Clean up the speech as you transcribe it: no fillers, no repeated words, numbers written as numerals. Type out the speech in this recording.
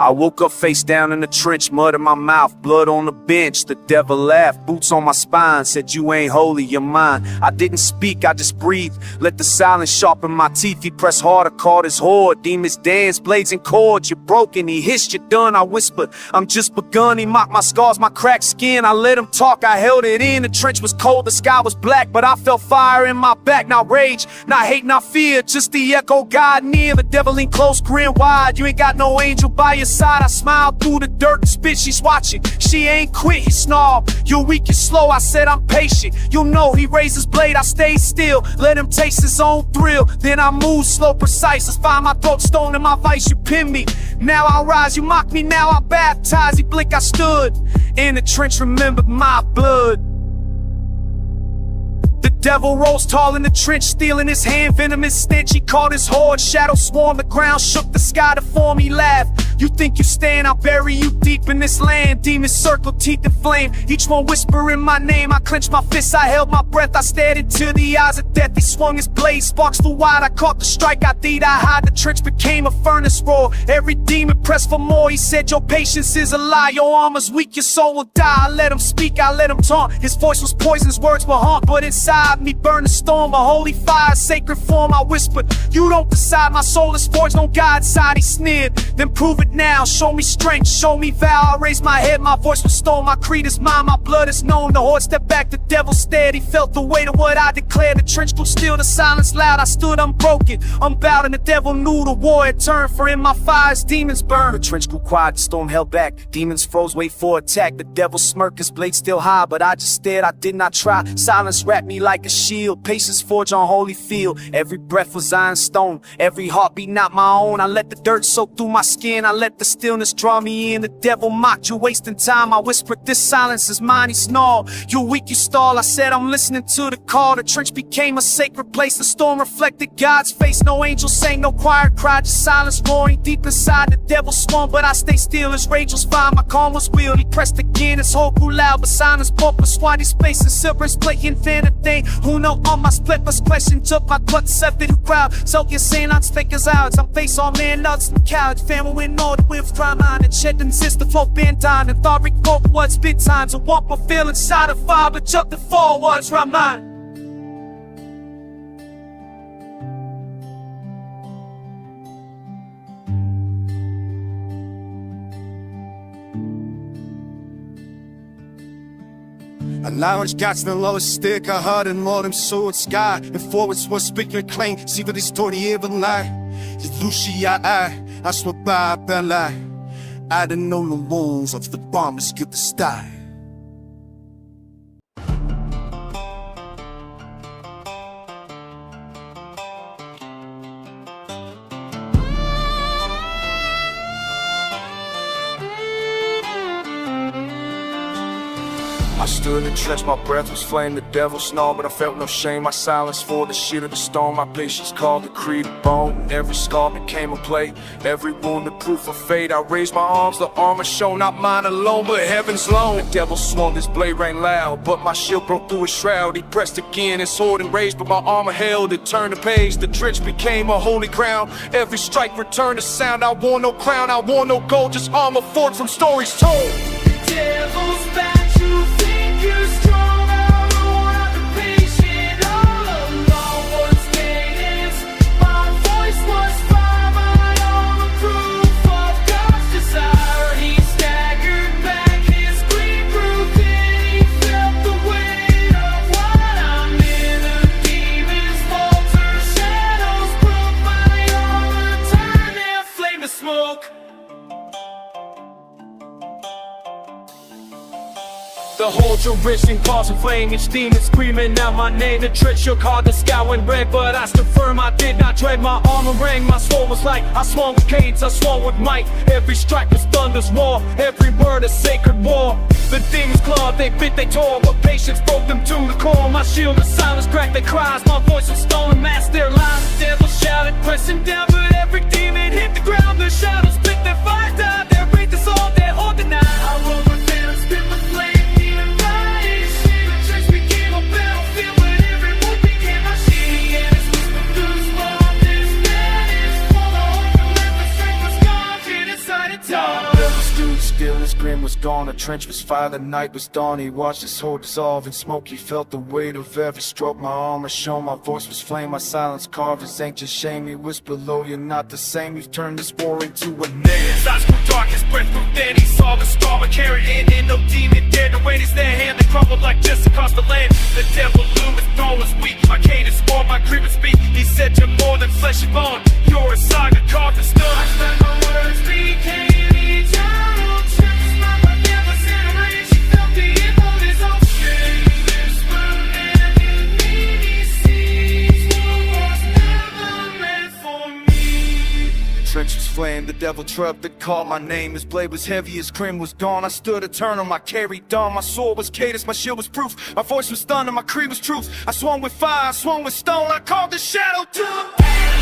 I woke up face down in the trench, mud in my mouth, blood on the bench. The devil laughed, boots on my spine, said you ain't holy, you're mine. I didn't speak, I just breathed, let the silence sharpen my teeth. He pressed harder, caught his horde, demons dance, blades and cords. You're broken, he hissed, you're done. I whispered, I'm just begun. He mocked my scars, my cracked skin. I let him talk, I held it in. The trench was cold, the sky was black, but I felt fire in my back. Not rage, not hate, not fear, just the echo God near. The devil in close, grin wide, you ain't got no angel by your side. I smiled through the dirt and spit, she's watching, she ain't quit. He snarled, you're weak, you're slow. I said I'm patient, you'll know. He raised his blade, I stayed still, let him taste his own thrill. Then I moved slow, precise, let's find my throat stone in my vice. You pin me, now I'll rise. You mock me, now I baptize. He blink, I stood in the trench, remembered my blood. The devil rose tall in the trench, steel in his hand, venomous stench. He caught his horde, shadow swarmed the ground, shook the sky to form. He laughed, you think you stand, I'll bury you deep in this land. Demons circle, teeth and flame, each one whispering my name. I clenched my fists, I held my breath, I stared into the eyes of death. He swung his blade, sparks flew wide, I caught the strike, I deed, I hide. The trench became a furnace roar, every demon pressed for more. He said your patience is a lie, your armor's weak, your soul will die. I let him speak, I let him taunt, his voice was poison, his words were haunt. But inside me burned a storm, a holy fire, sacred form. I whispered, you don't decide, my soul is forged on God's side. He sneered, then prove it now, show me strength, show me vow. I raised my head, my voice was stone, my creed is mine, my blood is known. The horde stepped back, the devil stared, he felt the weight of what I declared. The trench grew still, the silence loud, I stood unbroken, unbowed, and the devil knew the war had turned. For in my fires, demons burned. The trench grew quiet, the storm held back, demons froze, wait for attack. The devil smirked, his blade still high, but I just stared, I did not try. Silence wrapped me like a shield, patience forged on holy field. Every breath was iron stone, every heartbeat not my own. I let the dirt soak through my skin, I let the stillness draw me in. The devil mocked, you're wasting time. I whispered, this silence is mine. He snarled, you're weak, you stall. I said, I'm listening to the call. The trench became a sacred place, the storm reflected God's face. No angel sang, no choir cried, just silence roaring deep inside. The devil swung, but I stayed still. His rage was fine, my calm was real. He pressed again, his hope grew loud, but silence broke with swatty space and silver split. Infinite thing, who know all my split was question took my blood accepted the crowd. So you're saying I'm thick as ours, I'm face on man, nuts and couch. Family with no with crime on and shed and sister folk been down and thought record what's been times. I want my feel inside of fire, but chuck the forwards right mine. A large gats the lowest stick, I heard and more than sword sky. And forwards was speaking and claim, see for this story even lie. It's Lucia, I swear by Bella. I didn't know the wounds of the bombers get the style. I stood in the trench, my breath was flame, the devil snarled, but I felt no shame. My silence for the shit of the storm, my patience called the creed of bone. Every scar became a play, every wound the proof of fate. I raised my arms, the armor shown, not mine alone, but heaven's loan. The devil swung, his blade rang loud, but my shield broke through his shroud. He pressed again, his sword enraged, but my armor held, it turned the page. The trench became a holy ground, every strike returned a sound. I wore no crown, I wore no gold, just armor forged from stories told. The devil's back. You think you're strong, I know I've been patient all along. What's cadence? My voice was fire, my armor proof of God's desire. He staggered back, his scream grew thin. He felt the weight of what I'm in. The demons falter, shadows broke, my armor turned and flame to smoke. The whole jurisdiction causing flame, each demon screaming out my name. The trick shook hard, the sky went red, but I stood firm, I did not dread. My armor rang, my sword was light, I swung with cadence, I swung with might. Every strike was thunder's roar, every word a sacred war. The demons clawed, they bit, they tore, but patience broke them to the core. My shield of silence cracked their cries, my voice was stolen, masked their lies. The devil shouted, pressing down, but every demon hit the ground. The shadows split their fire down, their wraith is all their hold denied. I rolled with them, spit with flame. Die. trench was fire, the night was dawn. He watched his whole dissolve in smoke. He felt the weight of every stroke. My armor shone, my voice was flame. My silence carved his anxious shame. He whispered low, you're not the same. You've turned this war into a name. His eyes grew dark, his breath grew thin. He saw the scar, but carried it in. No demon dared to raise their hand. They crumbled like just across the land. The devil knew his throne was weak. My cadence spoiled, my grievance speak. He said you're more than flesh and bone. You're a saga carved in stone. Watch when my words became eternal. Churches my magnificent rage. She felt the echo of his own shame. Whispered and it made me see. War was never meant for me. Trench was flame, the devil trumpet called my name. His blade was heavy, his grin was dawn. I stood eternal, I carried dawn. My sword was cadence, my shield was proof. My voice was thunder, my creed was truth. I swung with fire, I swung with stone. I called the shadow to the